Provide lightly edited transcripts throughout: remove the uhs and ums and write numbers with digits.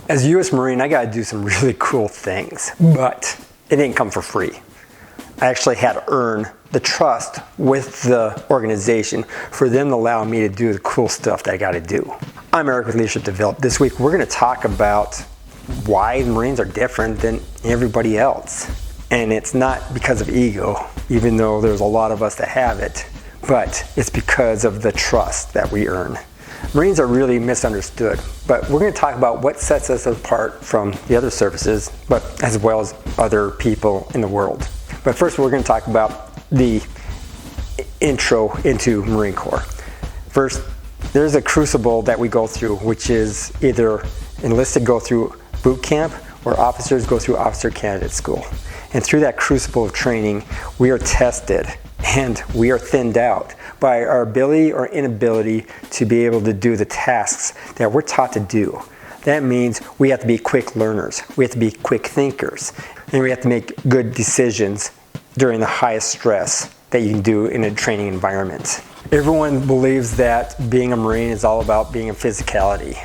As a U.S. Marine, I got to do some really cool things, but it didn't come for free. I actually had to earn the trust with the organization for them to allow me to do the cool stuff that I got to do. I'm Eric with Leadership Development. This week we're going to talk about why the Marines are different than everybody else. And it's not because of ego, even though there's a lot of us that have it, but it's because of the trust that we earn. Marines are really misunderstood, but we're going to talk about what sets us apart from the other services, but as well as other people in the world. But first we're going to talk about the intro into Marine Corps. First, there's a crucible that we go through, which is either enlisted go through boot camp or officers go through officer candidate school. And through that crucible of training, we are tested and we are thinned out by our ability or inability to be able to do the tasks that we're taught to do. That means we have to be quick learners, we have to be quick thinkers, and we have to make good decisions during the highest stress that you can do in a training environment. Everyone believes that being a Marine is all about being in physicality,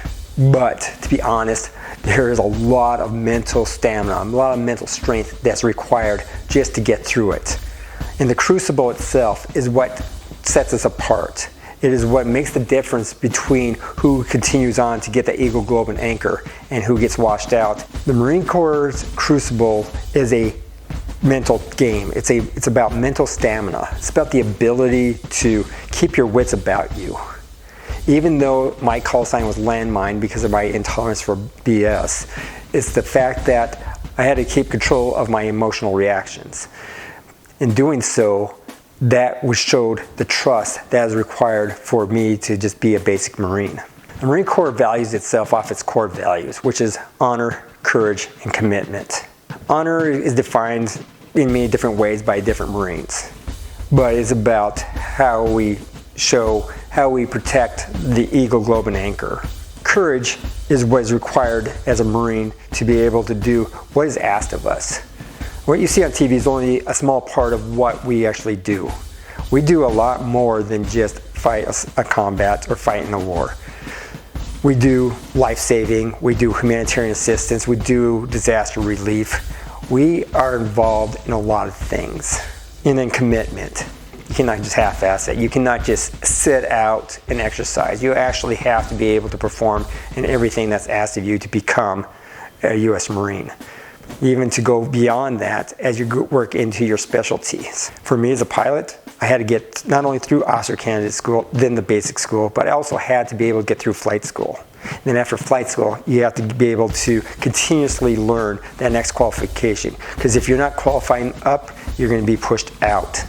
but to be honest, there is a lot of mental stamina, a lot of mental strength that's required just to get through it. And the crucible itself is what sets us apart. It is what makes the difference between who continues on to get the Eagle, Globe, and Anchor and who gets washed out. The Marine Corps' crucible is a mental game. It's about mental stamina. It's about the ability to keep your wits about you. Even though my call sign was landmine because of my intolerance for BS, it's the fact that I had to keep control of my emotional reactions. In doing so, that showed the trust that is required for me to just be a basic Marine. The Marine Corps values itself off its core values, which is honor, courage, and commitment. Honor is defined in many different ways by different Marines, but it's about how we protect the Eagle, Globe, and Anchor. Courage is what is required as a Marine to be able to do what is asked of us. What you see on TV is only a small part of what we actually do. We do a lot more than just fight a combat or fight in a war. We do life-saving, we do humanitarian assistance, we do disaster relief. We are involved in a lot of things. And then commitment. You cannot just half-ass it. You cannot just sit out and exercise. You actually have to be able to perform in everything that's asked of you to become a U.S. Marine. Even to go beyond that as you work into your specialties. For me as a pilot, I had to get not only through officer candidate school, then the basic school, but I also had to be able to get through flight school. And then after flight school, you have to be able to continuously learn that next qualification. Because if you're not qualifying up, you're going to be pushed out.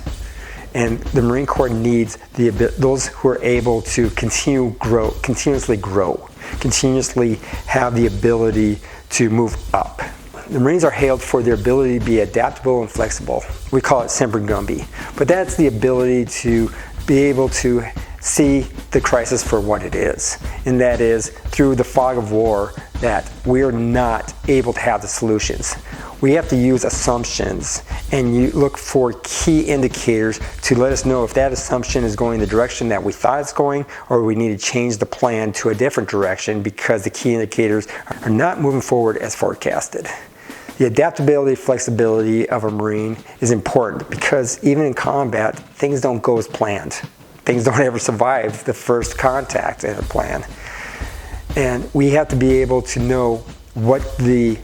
And the Marine Corps needs those who are able to continuously grow, continuously have the ability to move up. The Marines are hailed for their ability to be adaptable and flexible. We call it Semper Gumby. But that's the ability to be able to see the crisis for what it is. And that is through the fog of war that we're not able to have the solutions. We have to use assumptions and you look for key indicators to let us know if that assumption is going the direction that we thought it's going, or we need to change the plan to a different direction because the key indicators are not moving forward as forecasted. The adaptability, flexibility of a Marine is important because even in combat, things don't go as planned. Things don't ever survive the first contact in a plan. And we have to be able to know what the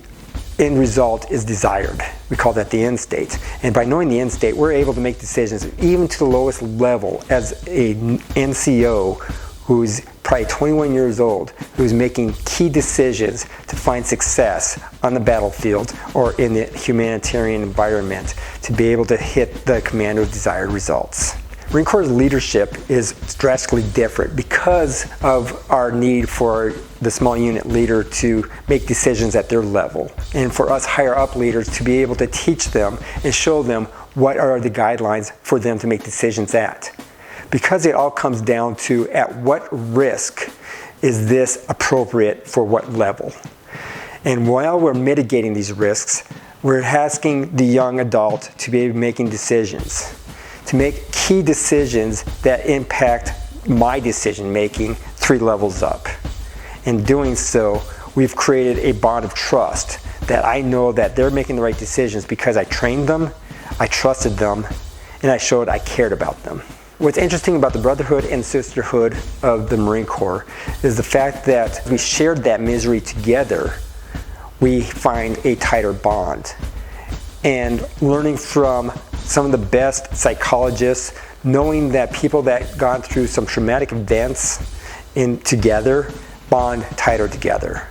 end result is desired. We call that the end state. And by knowing the end state, we're able to make decisions even to the lowest level as a NCO who's probably 21 years old, who's making key decisions to find success on the battlefield or in the humanitarian environment to be able to hit the commander's desired results. Marine Corps' leadership is drastically different because of our need for the small unit leader to make decisions at their level, and for us higher up leaders to be able to teach them and show them what are the guidelines for them to make decisions at. Because it all comes down to at what risk is this appropriate for what level. And while we're mitigating these risks, we're asking the young adult to be making decisions, to make key decisions that impact my decision making 3 levels up. In doing so, we've created a bond of trust that I know that they're making the right decisions because I trained them, I trusted them, and I showed I cared about them. What's interesting about the brotherhood and sisterhood of the Marine Corps is the fact that we shared that misery together, we find a tighter bond. And learning from some of the best psychologists, knowing that people that gone through some traumatic events together bond tighter together.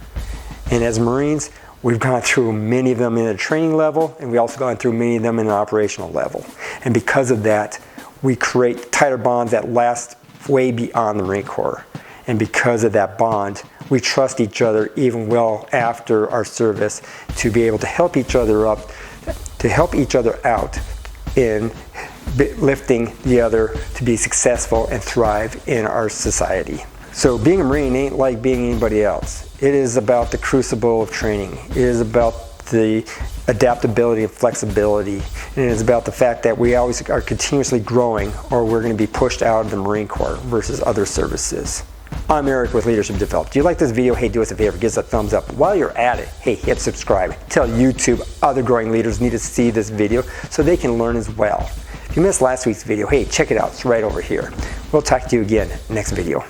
And as Marines, we've gone through many of them in a training level, and we also gone through many of them in an operational level. And because of that, we create tighter bonds that last way beyond the Marine Corps. And because of that bond, we trust each other even well after our service to be able to help each other up, to help each other out in lifting the other to be successful and thrive in our society. So being a Marine ain't like being anybody else. It is about the crucible of training. It is about the adaptability and flexibility. And it is about the fact that we always are continuously growing, or we're going to be pushed out of the Marine Corps versus other services. I'm Eric with Leadership Developed. Do you like this video? Hey, do us a favor, give us a thumbs up. While you're at it, hey, hit subscribe. Tell YouTube other growing leaders need to see this video so they can learn as well. If you missed last week's video, hey, check it out. It's right over here. We'll talk to you again next video.